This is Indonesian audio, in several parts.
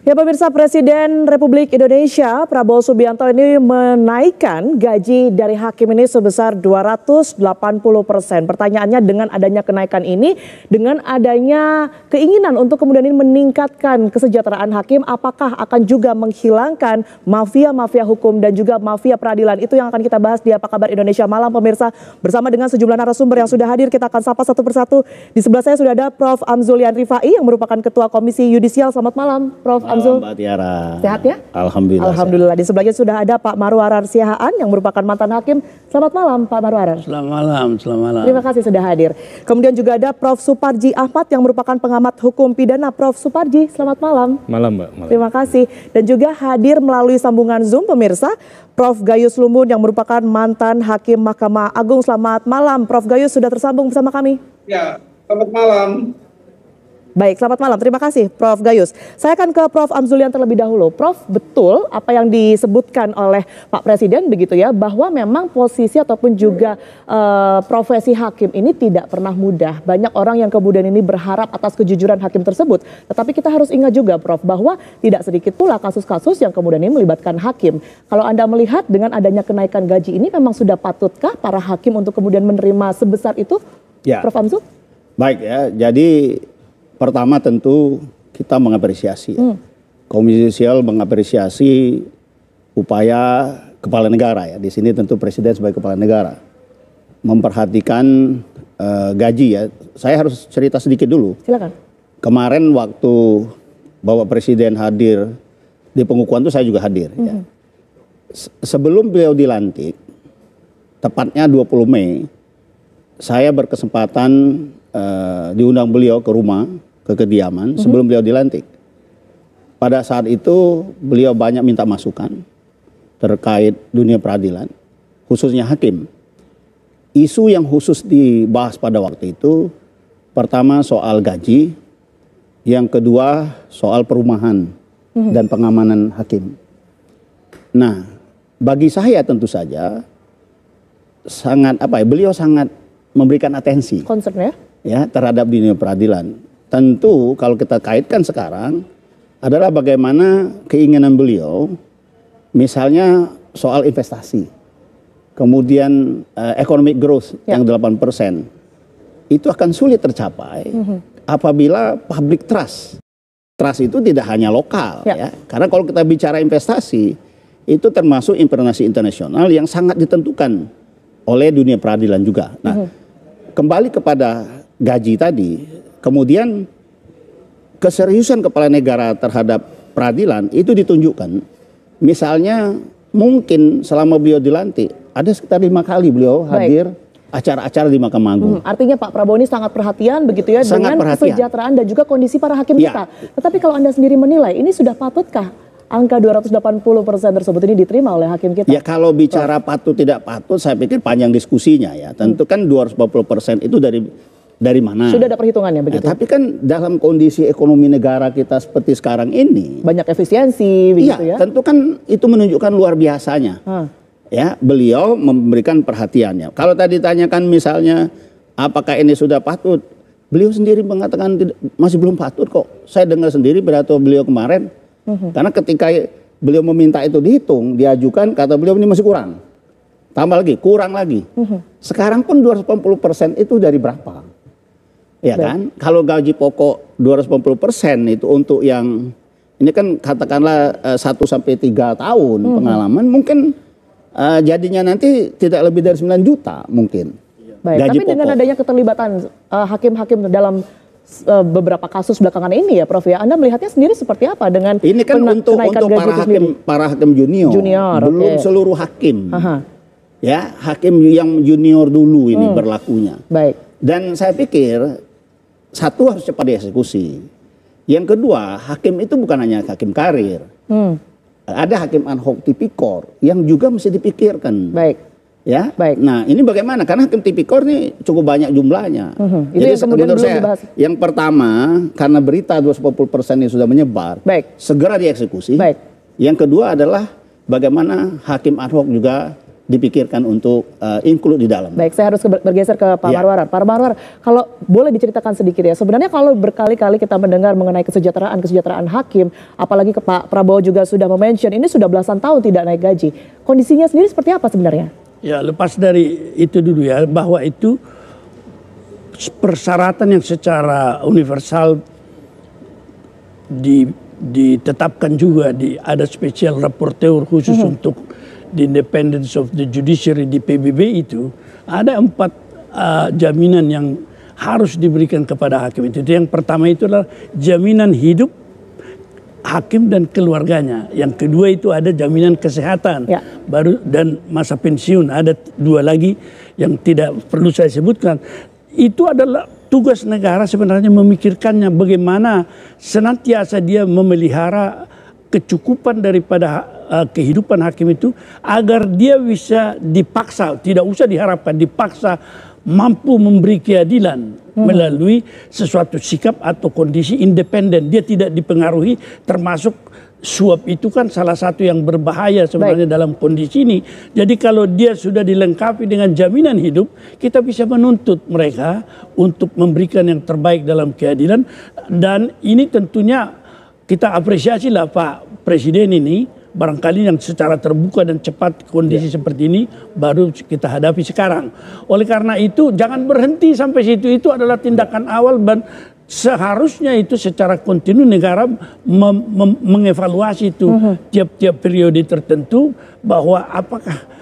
Ya pemirsa, Presiden Republik Indonesia Prabowo Subianto ini menaikkan gaji dari hakim ini sebesar 280%. Pertanyaannya, dengan adanya kenaikan ini, dengan adanya keinginan untuk kemudian ini meningkatkan kesejahteraan hakim, apakah akan juga menghilangkan mafia-mafia hukum dan juga mafia peradilan? Itu yang akan kita bahas di Apa Kabar Indonesia Malam, pemirsa. Bersama dengan sejumlah narasumber yang sudah hadir, kita akan sapa satu persatu. Di sebelah saya sudah ada Prof. Amzulian Rifai yang merupakan Ketua Komisi Yudisial. Selamat malam, Prof. Amzul. Mbak Tiara. Sehat ya? Alhamdulillah. Alhamdulillah. Di sebelahnya sudah ada Pak Marwarar Siahaan yang merupakan mantan hakim. Selamat malam Pak Marwarar. Selamat malam, selamat malam. Terima kasih sudah hadir. Kemudian juga ada Prof. Suparji Ahmad yang merupakan pengamat hukum pidana. Prof. Suparji, selamat malam. Malam Mbak. Malam. Terima kasih. Dan juga hadir melalui sambungan Zoom pemirsa, Prof. Gayus Lumbun yang merupakan mantan hakim Mahkamah Agung. Selamat malam Prof. Gayus, sudah tersambung bersama kami. Ya, selamat malam. Baik, selamat malam. Terima kasih Prof. Gayus. Saya akan ke Prof. Amzulian terlebih dahulu. Prof, betul apa yang disebutkan oleh Pak Presiden begitu ya, bahwa memang posisi ataupun juga profesi hakim ini tidak pernah mudah. Banyak orang yang kemudian ini berharap atas kejujuran hakim tersebut. Tetapi kita harus ingat juga Prof, bahwa tidak sedikit pula kasus-kasus yang kemudian ini melibatkan hakim. Kalau Anda melihat dengan adanya kenaikan gaji ini, memang sudah patutkah para hakim untuk kemudian menerima sebesar itu? Ya. Prof. Amzul? Baik ya, jadi pertama tentu kita mengapresiasi. Komisi Yudisial mengapresiasi upaya kepala negara ya. Di sini tentu Presiden sebagai kepala negara memperhatikan gaji ya. Saya harus cerita sedikit dulu. Silakan. Kemarin waktu Bapak Presiden hadir di pengukuhan itu saya juga hadir. Ya. Sebelum beliau dilantik, tepatnya 20 Mei, saya berkesempatan diundang beliau ke rumah, ke kediaman sebelum beliau dilantik. Pada saat itu beliau banyak minta masukan terkait dunia peradilan, khususnya hakim. Isu yang khusus dibahas pada waktu itu, pertama soal gaji, yang kedua soal perumahan dan pengamanan hakim. Nah, bagi saya tentu saja sangat beliau sangat memberikan atensi, Concern ya terhadap dunia peradilan. Tentu kalau kita kaitkan sekarang adalah bagaimana keinginan beliau, misalnya soal investasi, kemudian economic growth yang 8%, itu akan sulit tercapai apabila public trust. Trust itu tidak hanya lokal, ya. Karena kalau kita bicara investasi, itu termasuk investasi internasional yang sangat ditentukan oleh dunia peradilan juga. Nah, kembali kepada gaji tadi, kemudian keseriusan kepala negara terhadap peradilan itu ditunjukkan. Misalnya mungkin selama beliau dilantik, ada sekitar 5 kali beliau hadir acara-acara di Mahkamah Agung. Artinya Pak Prabowo ini sangat perhatian begitu ya, sangat dengan kesejahteraan dan juga kondisi para hakim kita. Tetapi kalau Anda sendiri menilai, ini sudah patutkah angka 280% tersebut ini diterima oleh hakim kita? Ya, kalau bicara patut tidak patut, saya pikir panjang diskusinya ya. Tentu kan 240% itu dari mana? Sudah ada perhitungannya begitu. Tapi kan dalam kondisi ekonomi negara kita seperti sekarang ini, banyak efisiensi begitu ya. Tentu kan itu menunjukkan luar biasanya. Ya, beliau memberikan perhatiannya. Kalau tadi ditanyakan misalnya apakah ini sudah patut? Beliau sendiri mengatakan masih belum patut kok. Saya dengar sendiri pidato beliau kemarin. Karena ketika beliau meminta itu dihitung, diajukan, kata beliau ini masih kurang. Tambah lagi, kurang lagi. Sekarang pun 280% itu dari berapa? Ya kan? Kalau gaji pokok 280% itu untuk yang, ini kan katakanlah 1-3 tahun pengalaman, mungkin jadinya nanti tidak lebih dari 9 juta mungkin. Baik, gaji tapi pokok. Dengan adanya keterlibatan hakim-hakim dalam beberapa kasus belakangan ini ya Prof ya, Anda melihatnya sendiri seperti apa dengan ini kan untuk para hakim junior belum seluruh hakim. Ya, hakim yang junior dulu ini berlakunya. Baik. Dan saya pikir satu harus cepat dieksekusi. Yang kedua, hakim itu bukan hanya hakim karir. Ada hakim ad hoc tipikor yang juga mesti dipikirkan. Baik. Ya, baik. Nah, ini bagaimana? Karena hakim tipikor ini cukup banyak jumlahnya. Itu jadi yang kemudian menurut saya, dibahas. yang pertama, karena berita 240% ini sudah menyebar, segera dieksekusi. Yang kedua adalah bagaimana hakim ad hoc juga dipikirkan untuk include di dalam. Baik, saya harus bergeser ke Pak Ya. Marwarar. Pak Marwarar, kalau boleh diceritakan sedikit ya, sebenarnya kalau berkali-kali kita mendengar mengenai kesejahteraan hakim, apalagi ke Pak Prabowo juga sudah mention, ini sudah belasan tahun tidak naik gaji. Kondisinya sendiri seperti apa sebenarnya? Ya, lepas dari itu dulu ya, bahwa itu persyaratan yang secara universal ditetapkan juga, ada special rapporteur khusus untuk the independence of the judiciary di PBB itu, ada 4 jaminan yang harus diberikan kepada hakim itu. Yang pertama itu adalah jaminan hidup hakim dan keluarganya. Yang kedua itu ada jaminan kesehatan, baru dan masa pensiun. Ada 2 lagi yang tidak perlu saya sebutkan. Itu adalah tugas negara sebenarnya memikirkannya bagaimana senantiasa dia memelihara kecukupan daripada kehidupan hakim itu agar dia bisa dipaksa, tidak usah diharapkan, dipaksa mampu memberi keadilan melalui sesuatu sikap atau kondisi independen. Dia tidak dipengaruhi, termasuk suap itu kan salah satu yang berbahaya sebenarnya dalam kondisi ini. Jadi kalau dia sudah dilengkapi dengan jaminan hidup, kita bisa menuntut mereka untuk memberikan yang terbaik dalam keadilan. Dan ini tentunya kita apresiasi lah Pak Presiden ini, barangkali yang secara terbuka dan cepat kondisi seperti ini baru kita hadapi sekarang. Oleh karena itu jangan berhenti sampai situ, itu adalah tindakan awal dan seharusnya itu secara kontinu negara mengevaluasi itu tiap-tiap periode tertentu bahwa apakah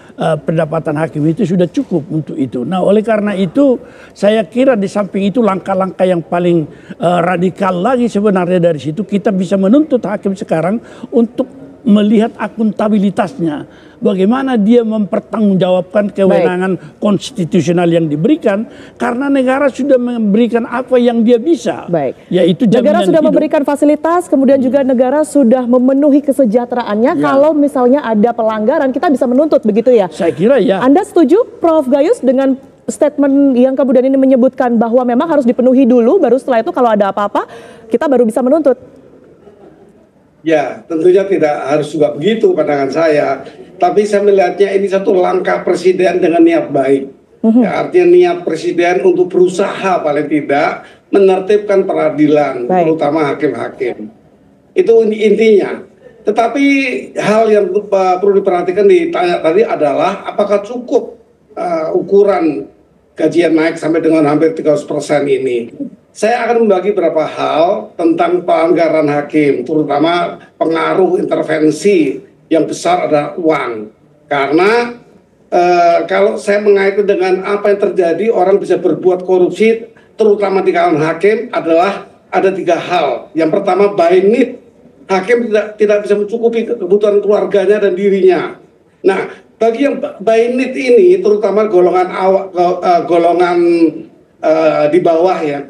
pendapatan hakim itu sudah cukup untuk itu. Nah, oleh karena itu saya kira di samping itu langkah-langkah yang paling radikal lagi sebenarnya dari situ kita bisa menuntut hakim sekarang untuk melihat akuntabilitasnya. Bagaimana dia mempertanggungjawabkan kewenangan konstitusional yang diberikan karena negara sudah memberikan apa yang dia bisa. Baik. Yaitu jaminan negara sudah hidup. memberikan fasilitas, kemudian juga negara sudah memenuhi kesejahteraannya. Kalau misalnya ada pelanggaran, kita bisa menuntut begitu ya? Saya kira ya. Anda setuju Prof Gayus dengan statement yang kemudian ini menyebutkan bahwa memang harus dipenuhi dulu, baru setelah itu kalau ada apa-apa kita baru bisa menuntut? Ya, tentunya tidak harus juga begitu pandangan saya. Tapi saya melihatnya ini satu langkah presiden dengan niat baik. Ya, artinya niat presiden untuk berusaha paling tidak menertibkan peradilan, terutama hakim-hakim. Itu intinya. Tetapi hal yang perlu diperhatikan ditanya tadi adalah apakah cukup ukuran gaji yang naik sampai dengan hampir 300% ini. Saya akan membagi beberapa hal tentang pelanggaran hakim, terutama pengaruh intervensi yang besar adalah uang. Karena kalau saya mengaitkan dengan apa yang terjadi, orang bisa berbuat korupsi, terutama di kalangan hakim adalah ada 3 hal. Yang pertama, by need. Hakim tidak bisa mencukupi kebutuhan keluarganya dan dirinya. Nah, bagi yang by need ini, terutama golongan di bawah ya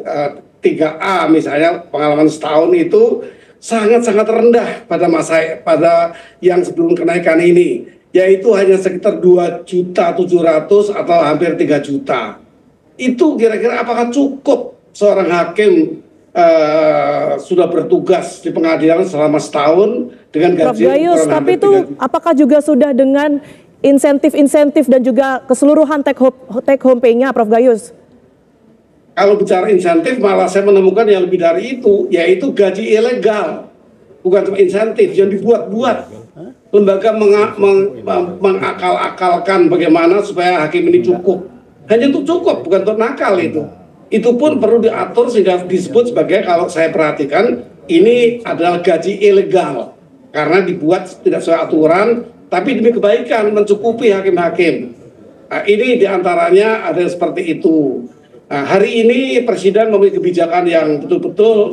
3A misalnya pengalaman setahun itu sangat-sangat rendah pada yang sebelum kenaikan ini, yaitu hanya sekitar 2.700.000 atau hampir 3 juta. Itu kira-kira apakah cukup seorang hakim sudah bertugas di pengadilan selama setahun dengan gaji Prof Gayus, tapi itu apakah juga sudah dengan insentif-insentif dan juga keseluruhan take home pay-nya Prof Gayus? Kalau bicara insentif malah saya menemukan yang lebih dari itu, yaitu gaji ilegal. Bukan cuma insentif yang dibuat-buat. Lembaga mengakal-akalkan bagaimana supaya hakim ini cukup. Hanya untuk cukup, bukan untuk nakal itu. Itu pun perlu diatur sehingga disebut sebagai, kalau saya perhatikan, ini adalah gaji ilegal. Karena dibuat tidak sesuai aturan, tapi demi kebaikan mencukupi hakim-hakim. Nah, ini diantaranya ada seperti itu. Nah, hari ini Presiden memiliki kebijakan yang betul-betul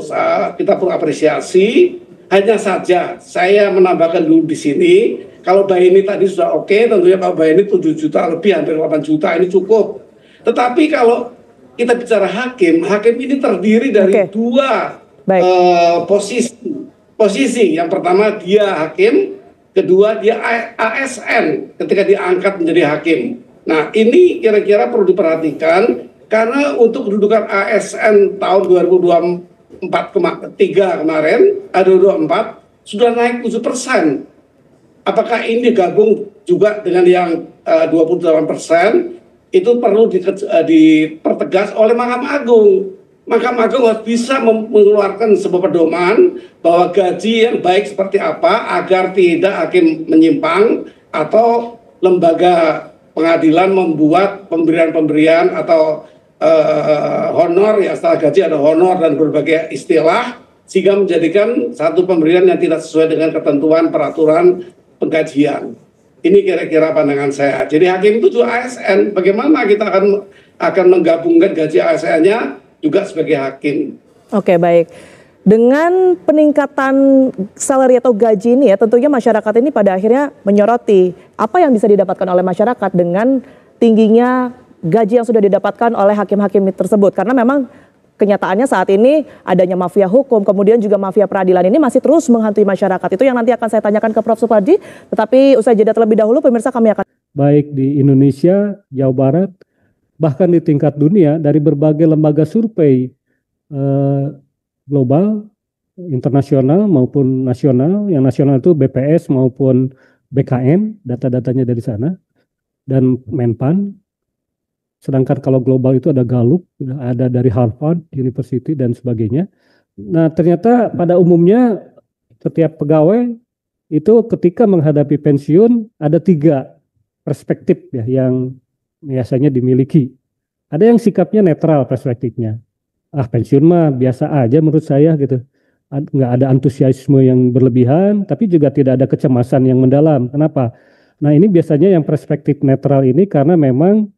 kita perlu apresiasi. Hanya saja saya menambahkan dulu di sini, kalau Baini tadi sudah oke, tentunya kalau Baini 7 juta lebih, hampir 8 juta ini cukup. Tetapi kalau kita bicara hakim ini terdiri dari 2 posisi. Yang pertama dia hakim, kedua dia ASN ketika diangkat menjadi hakim. Nah, ini kira-kira perlu diperhatikan. Karena untuk kedudukan ASN tahun 2023 kemarin, 2024 sudah naik 7%. Apakah ini digabung juga dengan yang 28% itu perlu dipertegas oleh Mahkamah Agung. Mahkamah Agung harus bisa mengeluarkan sebuah pedoman bahwa gaji yang baik seperti apa agar tidak hakim menyimpang atau lembaga pengadilan membuat pemberian-pemberian atau honor, ya setelah gaji ada honor dan berbagai istilah, sehingga menjadikan satu pemberian yang tidak sesuai dengan ketentuan peraturan penggajian. Ini kira-kira pandangan saya. Jadi hakim itu juga ASN. Bagaimana kita akan menggabungkan gaji ASN-nya juga sebagai hakim. Oke, baik. Dengan peningkatan salary atau gaji ini ya, tentunya masyarakat ini pada akhirnya menyoroti apa yang bisa didapatkan oleh masyarakat dengan tingginya gaji yang sudah didapatkan oleh hakim-hakim tersebut. Karena memang kenyataannya saat ini adanya mafia hukum, kemudian juga mafia peradilan ini masih terus menghantui masyarakat. Itu yang nanti akan saya tanyakan ke Prof. Suparji. Tetapi usai jeda terlebih dahulu, pemirsa kami akan... Baik di Indonesia, Jawa Barat, bahkan di tingkat dunia dari berbagai lembaga survei global, internasional maupun nasional. Yang nasional itu BPS maupun BKN, data-datanya dari sana, dan Menpan. Sedangkan kalau global itu ada Gallup, ada dari Harvard University dan sebagainya. Nah, ternyata pada umumnya setiap pegawai itu ketika menghadapi pensiun ada 3 perspektif ya yang biasanya dimiliki. Ada yang sikapnya netral perspektifnya. Pensiun mah biasa aja menurut saya gitu. Nggak ada antusiasme yang berlebihan, tapi juga tidak ada kecemasan yang mendalam. Kenapa? Nah, ini biasanya yang perspektif netral ini karena memang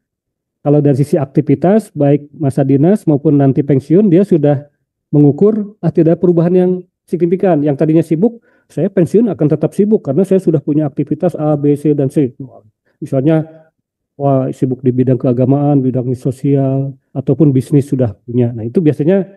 kalau dari sisi aktivitas, baik masa dinas maupun nanti pensiun, dia sudah mengukur tidak ada perubahan yang signifikan. Yang tadinya sibuk, saya pensiun akan tetap sibuk karena saya sudah punya aktivitas A, B, C, dan C. Misalnya, sibuk di bidang keagamaan, bidang sosial, ataupun bisnis sudah punya. Nah, itu biasanya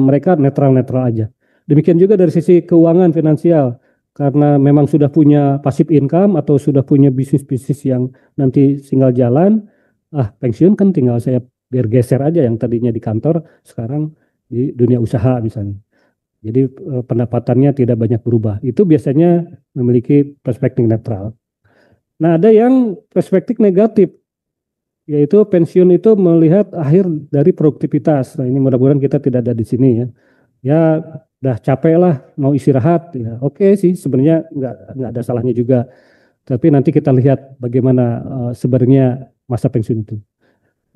mereka netral-netral aja. Demikian juga dari sisi keuangan finansial. Karena memang sudah punya passive income atau sudah punya bisnis-bisnis yang nanti tinggal jalan, pensiun kan tinggal saya bergeser aja yang tadinya di kantor, sekarang di dunia usaha misalnya. Jadi pendapatannya tidak banyak berubah. Itu biasanya memiliki perspektif netral. Nah, ada yang perspektif negatif, yaitu pensiun itu melihat akhir dari produktivitas. Nah, ini mudah-mudahan kita tidak ada di sini ya. Ya, udah capek lah, mau istirahat. Ya, oke sih, sebenarnya nggak ada salahnya juga. Tapi nanti kita lihat bagaimana sebenarnya masa pensiun itu.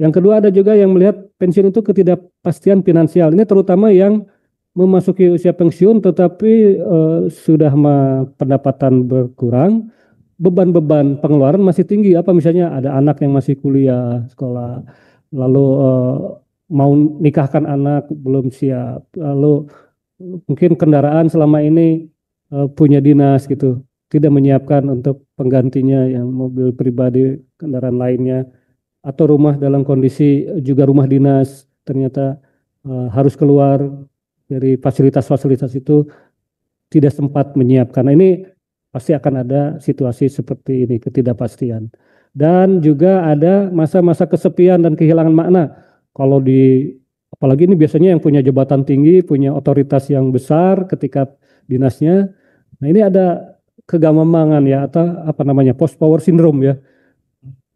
Yang kedua ada juga yang melihat pensiun itu ketidakpastian finansial. Ini terutama yang memasuki usia pensiun tetapi sudah pendapatan berkurang, beban-beban pengeluaran masih tinggi. Apa misalnya ada anak yang masih kuliah, sekolah, lalu mau nikahkan anak belum siap, lalu mungkin kendaraan selama ini punya dinas gitu, tidak menyiapkan untuk penggantinya yang mobil pribadi, kendaraan lainnya, atau rumah dalam kondisi juga rumah dinas ternyata harus keluar dari fasilitas-fasilitas itu, tidak sempat menyiapkan. Nah, ini pasti akan ada situasi seperti ini, ketidakpastian. Dan juga ada masa-masa kesepian dan kehilangan makna. Kalau apalagi ini biasanya yang punya jabatan tinggi, punya otoritas yang besar ketika dinasnya. Nah, ini ada kegamangan ya, atau apa namanya, post power syndrome ya.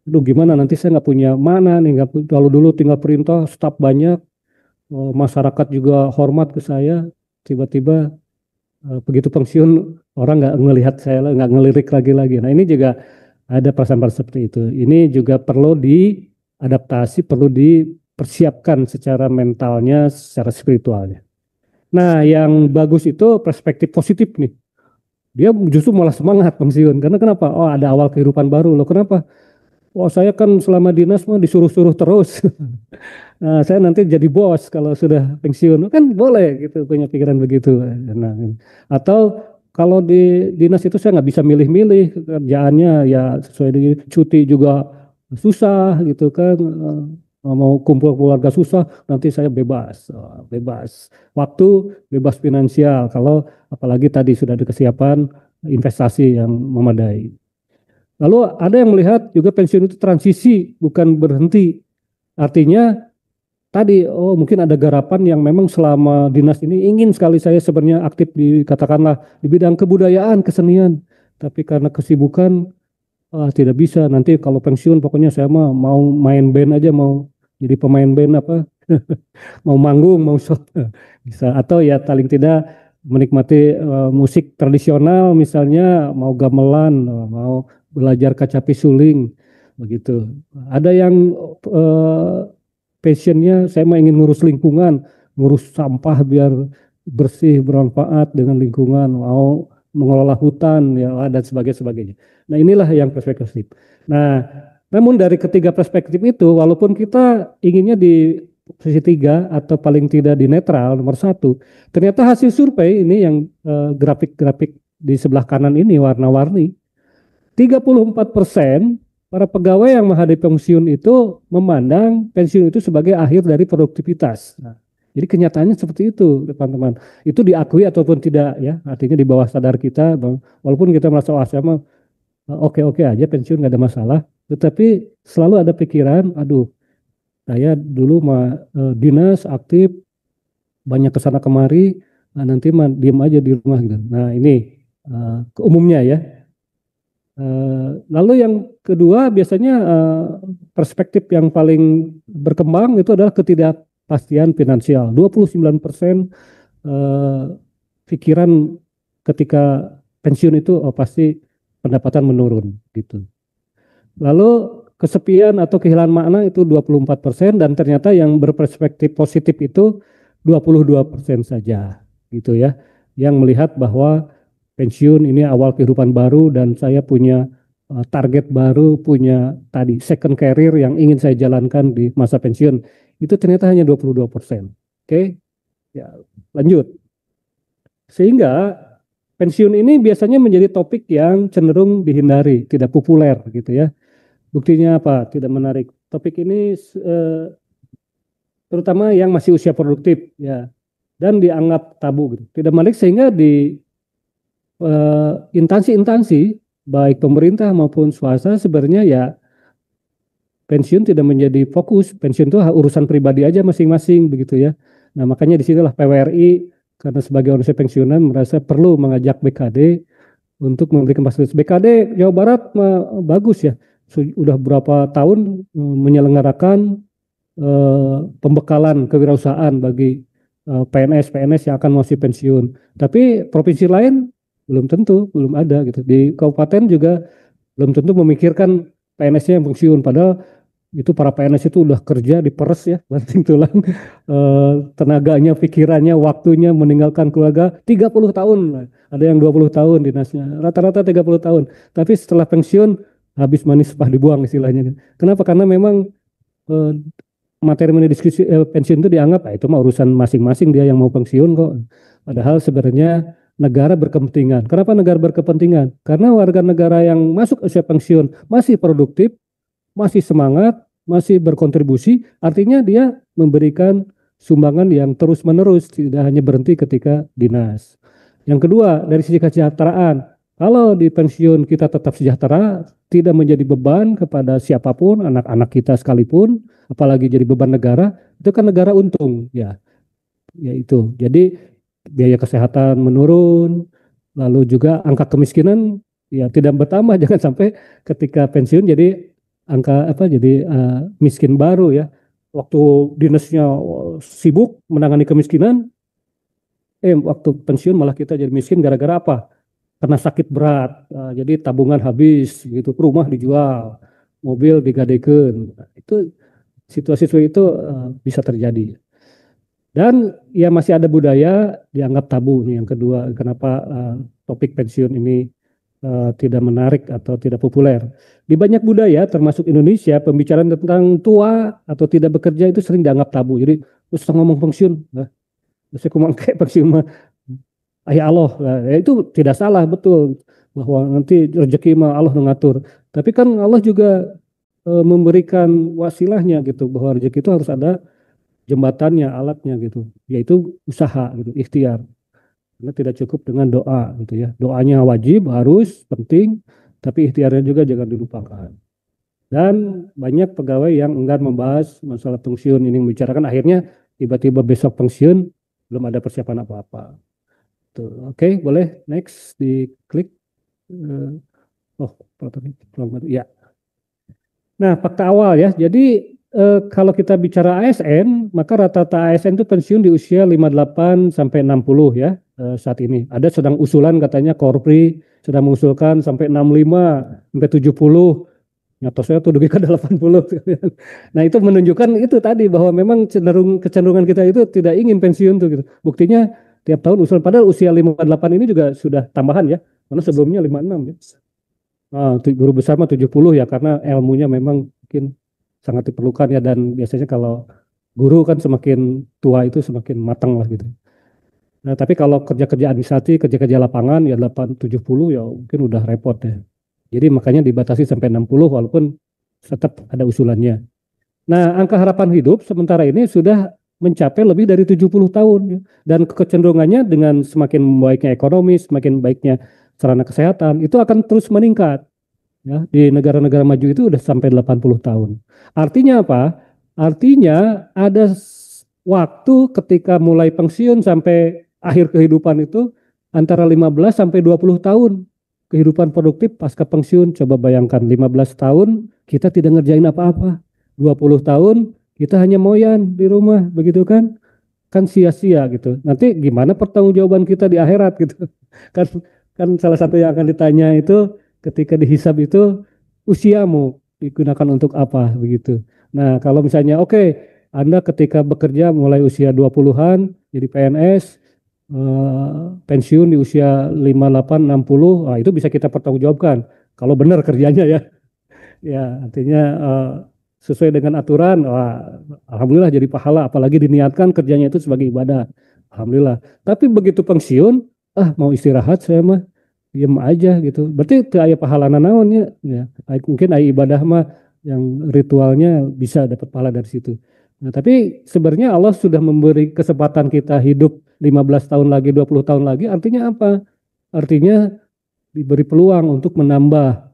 Aduh, gimana nanti saya nggak punya mana nih, kalau dulu tinggal perintah, staf banyak, masyarakat juga hormat ke saya, tiba-tiba begitu pensiun orang nggak ngelihat saya, nggak ngelirik lagi. Nah, ini juga ada perasaan-perasaan seperti itu. Ini juga perlu diadaptasi, perlu dipersiapkan secara mentalnya, secara spiritualnya. Nah, yang bagus itu perspektif positif nih. Dia justru malah semangat pensiun. Karena kenapa? Oh, ada awal kehidupan baru. Loh, kenapa? Oh, saya kan selama dinas mah disuruh-suruh terus. Nah, saya nanti jadi bos kalau sudah pensiun. Kan boleh gitu, punya pikiran begitu. Nah, atau kalau di dinas itu saya nggak bisa milih-milih kerjaannya, ya sesuai dengan cuti juga susah gitu kan. Mau kumpul keluarga susah, nanti saya bebas waktu, bebas finansial, kalau apalagi tadi sudah ada kesiapan investasi yang memadai. Lalu ada yang melihat juga pensiun itu transisi, bukan berhenti. Artinya tadi, mungkin ada garapan yang memang selama dinas ini ingin sekali saya sebenarnya aktif katakanlah di bidang kebudayaan, kesenian, tapi karena kesibukan Tidak bisa, nanti kalau pensiun pokoknya saya mau main band aja, mau jadi pemain band apa, mau manggung, mau show, bisa. Atau ya paling tidak menikmati musik tradisional, misalnya mau gamelan, mau belajar kacapi suling, begitu. Ada yang passionnya saya mah ingin ngurus lingkungan, ngurus sampah biar bersih, bermanfaat dengan lingkungan, mau mengelola hutan ya dan sebagainya. Nah, inilah yang perspektif. Nah, namun dari ketiga perspektif itu, walaupun kita inginnya di posisi 3 atau paling tidak di netral nomor 1, ternyata hasil survei ini yang grafik-grafik di sebelah kanan ini warna-warni, 34% para pegawai yang menghadapi pensiun itu memandang pensiun itu sebagai akhir dari produktivitas. Nah, jadi kenyataannya seperti itu, teman-teman. Itu diakui ataupun tidak ya, artinya di bawah sadar kita, walaupun kita merasa saya mah oke-oke aja pensiun nggak ada masalah, tetapi selalu ada pikiran, aduh, saya dulu mah dinas aktif, banyak kesana kemari, nanti mah diem aja di rumah gitu. Nah ini umumnya ya. Lalu yang kedua biasanya perspektif yang paling berkembang itu adalah ketidakpastian finansial. 29% pikiran ketika pensiun itu pasti pendapatan menurun gitu. Lalu kesepian atau kehilangan makna itu 24% dan ternyata yang berperspektif positif itu 22% saja gitu ya. Yang melihat bahwa pensiun ini awal kehidupan baru dan saya punya target baru, punya tadi second career yang ingin saya jalankan di masa pensiun. Itu ternyata hanya 22%. Oke. Ya, lanjut. Sehingga pensiun ini biasanya menjadi topik yang cenderung dihindari, tidak populer gitu ya. Buktinya apa? Tidak menarik. Topik ini terutama yang masih usia produktif ya dan dianggap tabu gitu. Tidak menarik sehingga di instansi-instansi baik pemerintah maupun swasta sebenarnya ya pensiun tidak menjadi fokus. Pensiun itu urusan pribadi aja masing-masing begitu ya. Nah, makanya disinilah PWRI karena sebagai organisasi pensiunan merasa perlu mengajak BKD untuk memberikan fasilitas. BKD Jawa Barat bagus ya. Sudah berapa tahun menyelenggarakan pembekalan kewirausahaan bagi PNS yang akan masuk pensiun. Tapi provinsi lain belum tentu, belum ada gitu. Di kabupaten juga belum tentu memikirkan PNS-nya yang pensiun. Padahal itu para PNS itu udah kerja diperes ya, banting tulang, tenaganya, pikirannya, waktunya meninggalkan keluarga 30 tahun. Ada yang 20 tahun dinasnya, rata-rata 30 tahun. Tapi setelah pensiun habis manis sepah dibuang istilahnya. Kenapa? Karena memang materi diskusi pensiun itu dianggap itu mah urusan masing-masing dia yang mau pensiun kok. Padahal sebenarnya negara berkepentingan. Kenapa negara berkepentingan? Karena warga negara yang masuk usia pensiun masih produktif, masih semangat, masih berkontribusi, artinya dia memberikan sumbangan yang terus-menerus, tidak hanya berhenti ketika dinas. Yang kedua, dari sisi kesejahteraan, kalau di pensiun kita tetap sejahtera, tidak menjadi beban kepada siapapun, anak-anak kita sekalipun, apalagi jadi beban negara, itu kan negara untung, ya itu. Jadi biaya kesehatan menurun, lalu juga angka kemiskinan ya tidak bertambah, jangan sampai ketika pensiun jadi angka jadi miskin baru ya. Waktu dinasnya sibuk menangani kemiskinan, waktu pensiun malah kita jadi miskin gara-gara apa? Karena sakit berat, jadi tabungan habis, gitu, rumah dijual, mobil digadekeun. Itu situasi itu bisa terjadi. Dan ya masih ada budaya dianggap tabu nih yang kedua. Kenapa topik pensiun ini tidak menarik atau tidak populer. Di banyak budaya termasuk Indonesia pembicaraan tentang tua atau tidak bekerja itu sering dianggap tabu. Jadi usah ngomong pensiun, usah ngomong kayak pensiun mah ayah Allah. Nah, itu tidak salah, betul bahwa nanti rezeki mah Allah mengatur. Tapi kan Allah juga memberikan wasilahnya gitu bahwa rezeki itu harus ada jembatannya, alatnya gitu, yaitu usaha gitu, ikhtiar. Karena tidak cukup dengan doa gitu ya. Doanya wajib, harus, penting, tapi ikhtiarnya juga jangan dilupakan. Dan banyak pegawai yang enggan membahas masalah pensiun ini, membicarakan akhirnya tiba-tiba besok pensiun belum ada persiapan apa-apa. Oke, boleh next diklik. Oh, ya. Nah, fakta awal ya. Jadi kalau kita bicara ASN, maka rata-rata ASN itu pensiun di usia 58 sampai 60 ya saat ini. Ada sedang usulan katanya Korpri sedang mengusulkan sampai 65 sampai 70. Nyata saya tuh ke 80. Nah, itu menunjukkan itu tadi bahwa memang kecenderungan kita itu tidak ingin pensiun tuh gitu. Buktinya tiap tahun usulan, padahal usia 58 ini juga sudah tambahan ya. Karena sebelumnya 56 ya. Nah, guru besar mah 70 ya, karena ilmunya memang mungkin sangat diperlukan ya, dan biasanya kalau guru kan semakin tua itu semakin matang lah gitu. Nah, tapi kalau kerja-kerja administrasi, kerja-kerja lapangan ya 70 ya mungkin udah repot ya. Jadi makanya dibatasi sampai 60 walaupun tetap ada usulannya. Nah, angka harapan hidup sementara ini sudah mencapai lebih dari 70 tahun ya. Dan kecenderungannya dengan semakin baiknya ekonomi, semakin baiknya sarana kesehatan itu akan terus meningkat. Ya, di negara-negara maju itu udah sampai 80 tahun. Artinya apa? Artinya ada waktu ketika mulai pensiun sampai akhir kehidupan itu antara 15 sampai 20 tahun kehidupan produktif pasca pensiun. Coba bayangkan 15 tahun kita tidak ngerjain apa-apa. 20 tahun kita hanya moyan di rumah, begitu kan? Kan sia-sia gitu. Nanti gimana pertanggungjawaban kita di akhirat gitu. Kan kan salah satu yang akan ditanya itu ketika dihisab itu usiamu digunakan untuk apa begitu. Nah, kalau misalnya oke, Anda ketika bekerja mulai usia 20-an jadi PNS, pensiun di usia 58 60, nah itu bisa kita pertanggungjawabkan kalau benar kerjanya ya. Ya, artinya sesuai dengan aturan, wah, alhamdulillah jadi pahala, apalagi diniatkan kerjanya itu sebagai ibadah. Alhamdulillah. Tapi begitu pensiun, mau istirahat saya mah diem aja gitu. Berarti itu aya pahala naonnya ya. Mungkin aya ibadah mah yang ritualnya bisa dapat pahala dari situ. Nah, tapi sebenarnya Allah sudah memberi kesempatan kita hidup 15 tahun lagi, 20 tahun lagi, artinya apa? Artinya diberi peluang untuk menambah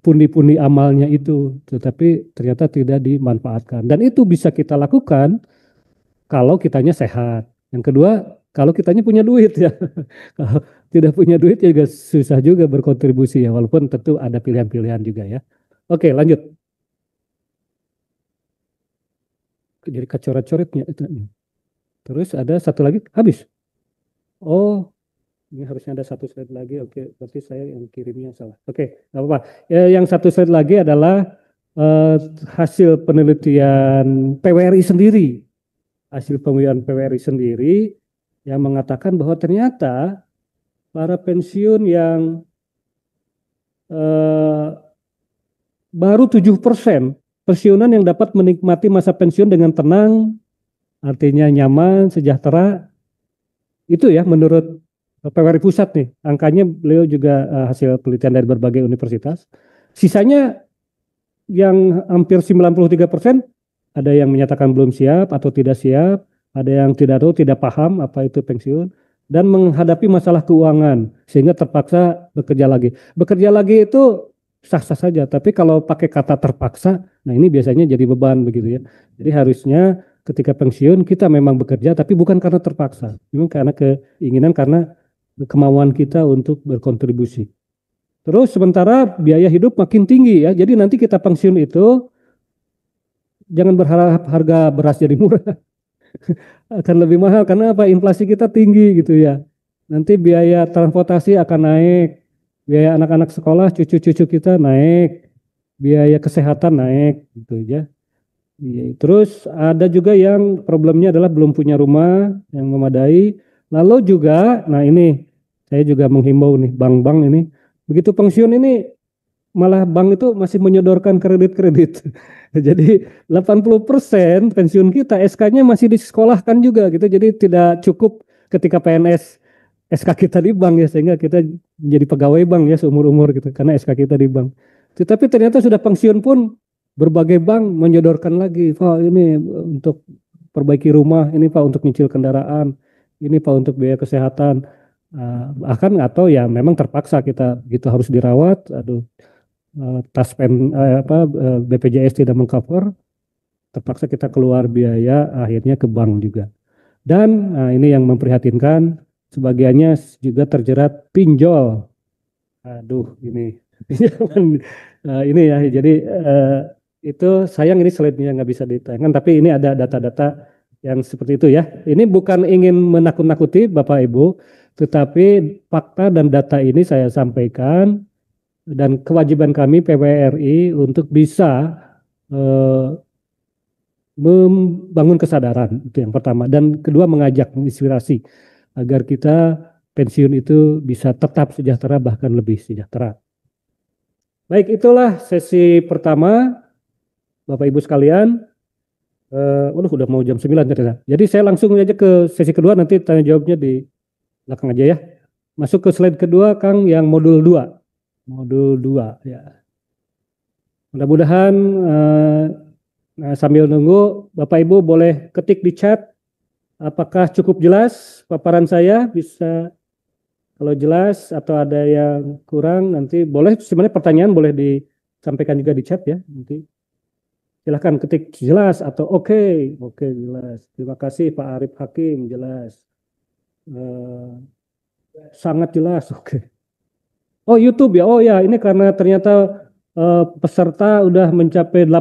pundi-pundi amalnya itu, tetapi ternyata tidak dimanfaatkan. Dan itu bisa kita lakukan kalau kitanya sehat. Yang kedua, kalau kitanya punya duit ya. Kalau tidak punya duit ya juga susah juga berkontribusi ya, walaupun tentu ada pilihan-pilihan juga ya. Oke, lanjut. Jadi kecoret-coretnya itu. Terus ada satu lagi, habis. Oh, ini harusnya ada satu slide lagi. Oke, berarti saya yang kirimnya salah. Oke, nggak apa-apa. Ya, yang satu slide lagi adalah hasil penelitian PWRI sendiri. Hasil penelitian PWRI sendiri yang mengatakan bahwa ternyata para pensiun yang baru 7% pensiunan yang dapat menikmati masa pensiun dengan tenang, artinya nyaman, sejahtera. Itu ya menurut PWRI Pusat nih, angkanya beliau juga hasil penelitian dari berbagai universitas. Sisanya yang hampir 93% ada yang menyatakan belum siap atau tidak siap, ada yang tidak tahu, tidak paham apa itu pensiun, dan menghadapi masalah keuangan sehingga terpaksa bekerja lagi. Bekerja lagi itu sah-sah saja, tapi kalau pakai kata terpaksa, nah ini biasanya jadi beban begitu ya. Jadi harusnya ketika pensiun kita memang bekerja, tapi bukan karena terpaksa, memang karena keinginan, karena kemauan kita untuk berkontribusi. Terus sementara biaya hidup makin tinggi ya, jadi nanti kita pensiun itu jangan berharap harga beras jadi murah, akan lebih mahal karena apa? Inflasi kita tinggi gitu ya. Nanti biaya transportasi akan naik, biaya anak-anak sekolah, cucu-cucu kita naik, biaya kesehatan naik gitu ya. Terus ada juga yang problemnya adalah belum punya rumah yang memadai. Lalu juga, nah ini saya juga menghimbau nih bank-bank ini, begitu pensiun ini malah bank itu masih menyodorkan kredit-kredit. Jadi 80% pensiun kita SK-nya masih disekolahkan juga gitu. Jadi tidak cukup ketika PNS SK kita di bank ya, sehingga kita menjadi pegawai bank ya seumur-umur gitu karena SK kita di bank. Tetapi ternyata sudah pensiun pun berbagai bank menyodorkan lagi, Pak ini untuk perbaiki rumah, ini Pak untuk nyicil kendaraan, ini Pak untuk biaya kesehatan. Bahkan atau ya memang terpaksa kita gitu harus dirawat, aduh BPJS tidak mengcover, terpaksa kita keluar biaya akhirnya ke bank juga. Dan ini yang memprihatinkan, sebagiannya juga terjerat pinjol. Aduh, ini Ini ya, jadi itu sayang ini slide-nya nggak bisa ditayangkan, tapi ini ada data-data yang seperti itu ya. Ini bukan ingin menakut-nakuti Bapak Ibu, tetapi fakta dan data ini saya sampaikan dan kewajiban kami PWRI untuk bisa membangun kesadaran, itu yang pertama, dan kedua mengajak, menginspirasi agar kita pensiun itu bisa tetap sejahtera bahkan lebih sejahtera. Baik, itulah sesi pertama Bapak Ibu sekalian. Udah mau jam 9 ternyata. Jadi saya langsung aja ke sesi kedua, nanti tanya jawabnya di belakang aja ya. Masuk ke slide kedua Kang, yang modul 2. Modul 2 ya. Mudah-mudahan sambil nunggu Bapak Ibu boleh ketik di chat apakah cukup jelas paparan saya, bisa kalau jelas atau ada yang kurang nanti boleh, sebenarnya pertanyaan boleh disampaikan juga di chat ya nanti. Silahkan ketik jelas atau oke jelas. Terima kasih Pak Arif Hakim, jelas. Sangat jelas, oke. Oh YouTube ya, oh ya ini karena ternyata peserta udah mencapai 8